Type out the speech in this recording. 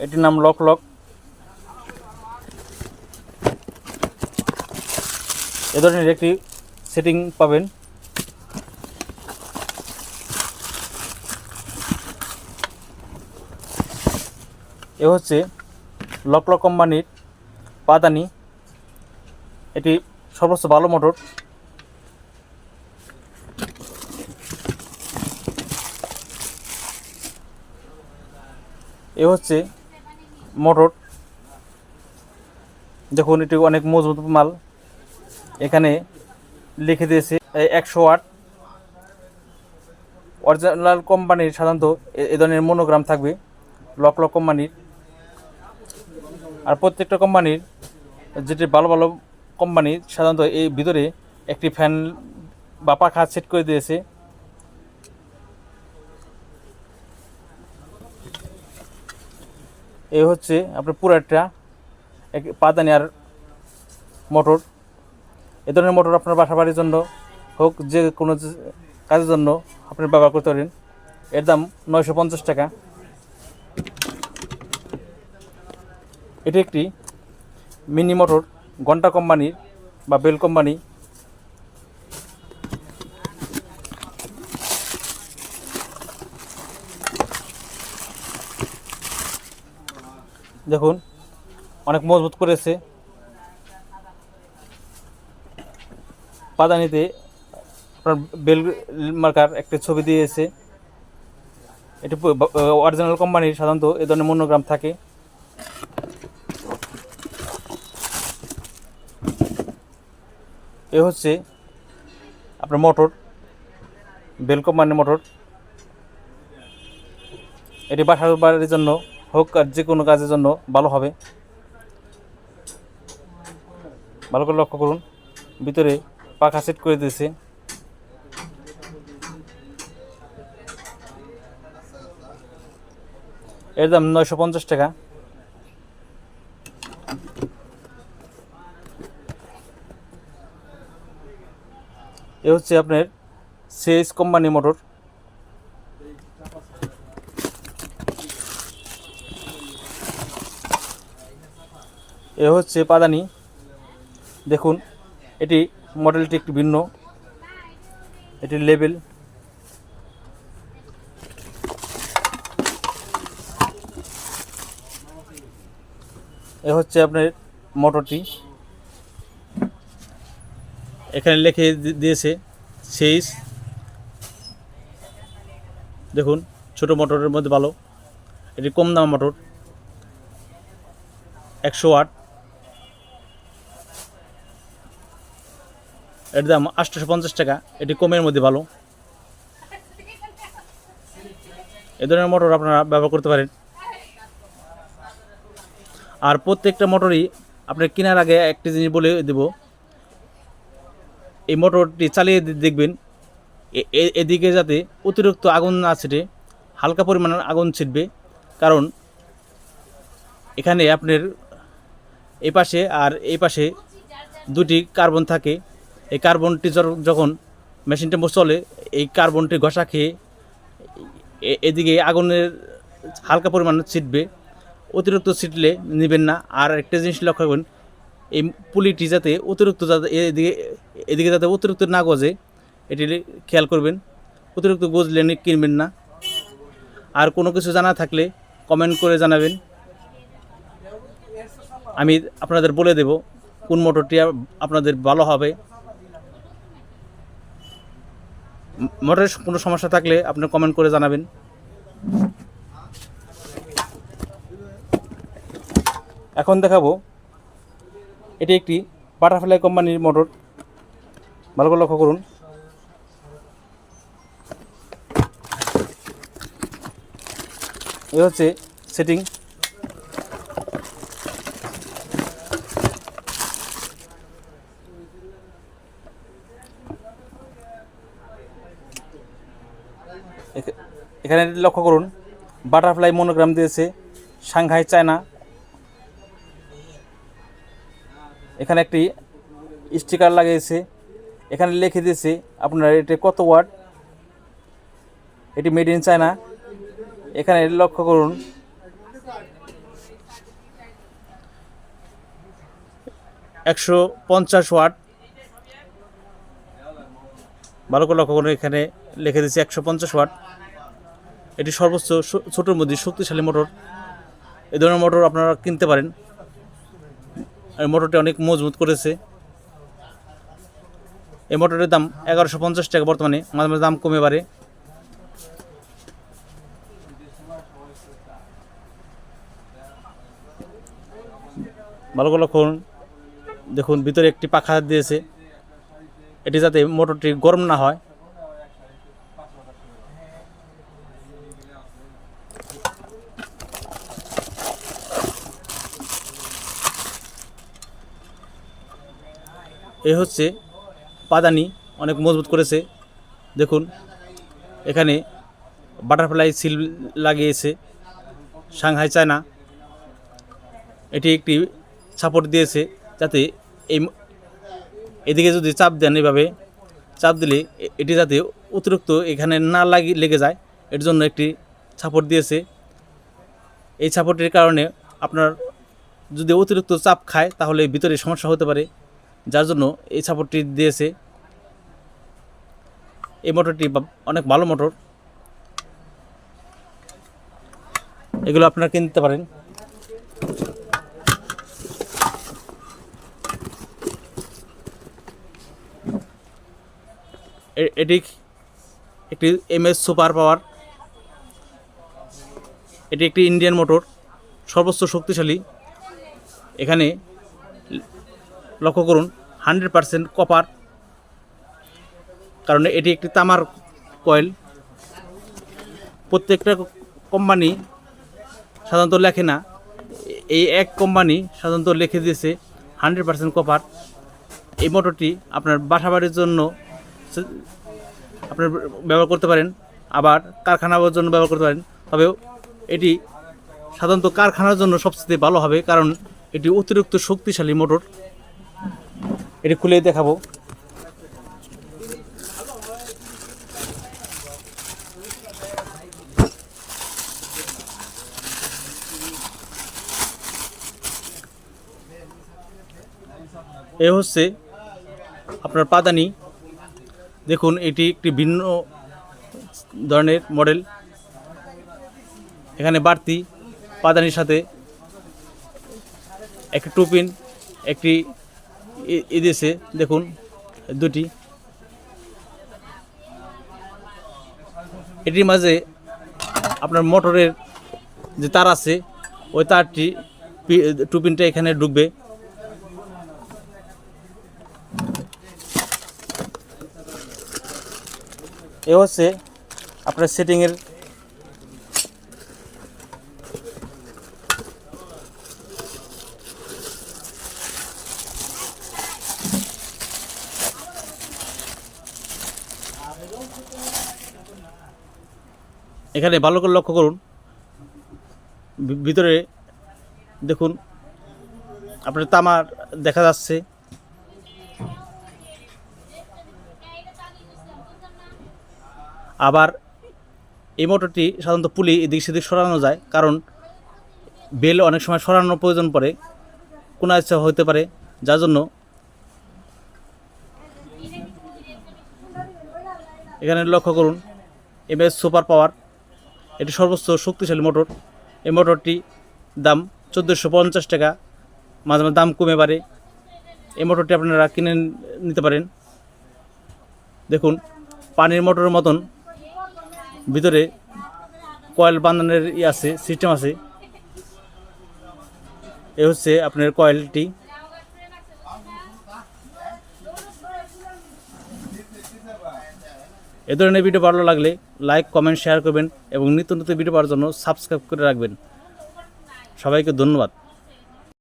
এটির নাম lock lock. এ ধরনের একটি সেটিং পাবেন। এ হচ্ছে লক লক কোম্পানির পাদানি। এটি সর্বোচ্চ ভালো মোটর। এ হচ্ছে মোটর, দেখুন এটি অনেক মজবুত মাল। এখানে লিখে দিয়েছে 100 ওয়াট। অরিজিনাল কোম্পানির সাধারণত এ ধরনের মনোগ্রাম থাকবে লক লক কোম্পানির। আর প্রত্যেকটা কোম্পানির, যেটি ভালো ভালো কোম্পানি, সাধারণত এই ভিতরে একটি ফ্যান বা পাখা সেট করে দিয়েছে। এই হচ্ছে আপনার পুরাটা পাদানি আর মোটর। এ ধরনের মোটর আপনার বাসা বাড়ির জন্য হোক, যে কোনো কাজের জন্য আপনি ব্যবহার করতে পারেন। এর দাম 950 টাকা। এটি একটি মিনি মোটর, ঘন্টা কোম্পানির বা বেল কোম্পানি। দেখুন অনেক মজবুত করেছে। পাদানিতে আপনার বেল মার্কার একটা ছবি দিয়েছে। এটি অরিজিনাল কোম্পানির সাধারণত এ ধরনের মনোগ্রাম থাকে। এ হচ্ছে আপনার মোটর, বেল কোম্পানির মোটর। এটি বাসার বাড়ির জন্য হোক আর যে কোনো কাজের জন্য ভালো হবে। ভালো করে লক্ষ্য করুন, ভিতরে পাখা সেট করে দিয়েছে। এর দাম 950 টাকা। এ হচ্ছে আপনার সিএস কোম্পানি মোটর। এ হচ্ছে পাদানি। দেখুন এটি মডেলটি একটু ভিন্ন, এটির লেবেল। এ হচ্ছে আপনার মোটরটি, এখানে লিখে দিয়েছে সেইস। দেখুন ছোট মোটরের মধ্যে ভালো। এটি কম দাম মোটর, 100 ওয়াট। এর দাম 850 টাকা। এটি কমের মধ্যে ভালো। এ ধরনের মোটর আপনারা ব্যবহার করতে পারেন। আর প্রত্যেকটা মোটরই আপনার কেনার আগে একটি জিনিস বলে দেব, এই মোটরটি চালিয়ে দেখবেন এদিকে যাতে অতিরিক্ত আগুন না ছিটে, হালকা পরিমাণের আগুন ছিটবে। কারণ এখানে আপনার এই পাশে আর এই পাশে দুটি কার্বন থাকে। এই কার্বনটি যখন মেশিনটা চলে, এই কার্বনটি ঘষা খেয়ে এদিকে আগুনের হালকা পরিমাণে ছিটবে। অতিরিক্ত ছিটলে নেবেন না। আর একটা জিনিস লক্ষ্য করবেন, এই পুলিটি যাতে অতিরিক্ত এদিকে যাতে অতিরিক্ত না গজে, এটি খেয়াল করবেন। অতিরিক্ত গজলে কিনবেন না। আর কোনো কিছু জানা থাকলে কমেন্ট করে জানাবেন, আমি আপনাদের বলে দেব কোন মোটরটি আপনাদের ভালো হবে। মোটরের কোনো সমস্যা থাকলে আপনি কমেন্ট করে জানাবেন। এখন দেখাবো, এটি একটি বাটারফ্লাই কোম্পানির মোটর। ভালো করে লক্ষ্য করুন। এ হচ্ছে সেটিং। এখানে লক্ষ্য করুন, বাটারফ্লাই মনোগ্রাম দিয়েছে, সাংহাই চায়না। এখানে একটি স্টিকার লাগিয়েছে, এখানে লিখে দিয়েছে আপনার এটি কত ওয়াট, এটি মেড ইন চায়না। এখানে লক্ষ্য করুন 150 ওয়াট। ভালো করে লক্ষ্য করুন, এখানে লিখে দিচ্ছি 150 ওয়াট। এটি সর্বোচ্চ ছোটোর মধ্যে শক্তিশালী মোটর। এই ধরনের মোটর আপনারা কিনতে পারেন। আর মোটরটি অনেক মজবুত করেছে। এই মোটরের দাম 1150 টাকা বর্তমানে, মাঝে মাঝে দাম কমে বাড়ে। ভালো করে লক্ষ্য করুন, দেখুন ভিতরে একটি পাখা দিয়েছে, এটি যাতে মোটরটি গরম না হয়। এই হচ্ছে পাদানি, অনেক মজবুত করেছে। দেখুন এখানে বাটারফ্লাই সিল লাগিয়েছে, সাংহাই চায়না। এটি একটি সাপোর্ট দিয়েছে যাতে এদিকে যদি চাপ দেন, এভাবে চাপ দিলে এটি যাতে অতিরিক্ত এখানে না লেগে যায়, এর জন্য একটি সাপোর্ট দিয়েছে। এই সাপোর্টের কারণে আপনার যদি অতিরিক্ত চাপ খায় তাহলে ভিতরে সমস্যা হতে পারে, যার জন্য এই সাপোর্টটি দিয়েছে। এই মোটরটি অনেক ভালো মোটর, এগুলো আপনারা কিনতে পারেন। এটি একটি MS সুপার পাওয়ার। এটি একটি ইন্ডিয়ান মোটর, সর্বোচ্চ শক্তিশালী। এখানে লক্ষ্য করুন 100% কপার, কারণ এটি একটি তামার কয়েল। প্রত্যেকটা কোম্পানি সাধারণত লেখে না, এই এক কোম্পানি সাধারণত লিখে দিয়েছে 100% কপার। এই মোটরটি আপনার বাসা বাড়ির জন্য আপনার ব্যবহার করতে পারেন, আবার কারখানার জন্য ব্যবহার করতে পারেন। তবে এটি সাধারণত কারখানার জন্য সবচেয়ে ভালো হবে, কারণ এটি অতিরিক্ত শক্তিশালী মোটর। এটি খুলে দেখাবো। এ হচ্ছে আপনার পাদানি। দেখুন এটি একটি ভিন্ন ধরনের মডেল। এখানে বাড়তি পাদানির সাথে একটি টুপিন, একটি দিয়েছে। দেখুন দুটি। এটির মাঝে আপনার মোটরের যে তার আছে, ওই তারটি টুপিনটা এখানে ঢুকবে। এ হচ্ছে আপনার সেটিংয়ের। এখানে ভালো করে লক্ষ্য করুন, ভিতরে দেখুন আপনার তামার দেখা যাচ্ছে। আবার এই মোটরটি সাধারণত পুলি এদিক সেদিক সরানো যায়, কারণ বেল অনেক সময় সরানোর প্রয়োজন পড়ে, কোনো ইচ্ছা হতে পারে, যার জন্য এখানে লক্ষ্য করুন MS সুপার পাওয়ার। এটি সর্বোচ্চ শক্তিশালী মোটর। এই মোটরটি দাম 1450 টাকা, মাঝে মাঝে দাম কমে বাড়ে। এই মোটরটি আপনারা কিনে নিতে পারেন। দেখুন পানির মোটরের মতন ভিতরে কয়েল বাঁধানোর আছে, সিস্টেম আছে। এ হচ্ছে আপনার কয়েলটি। এ ধরনের ভিডিও ভালো লাগলে লাইক, কমেন্ট, শেয়ার করবেন এবং নিত্য নতুন ভিডিও পাওয়ার জন্য সাবস্ক্রাইব করে রাখবেন। সবাইকে ধন্যবাদ।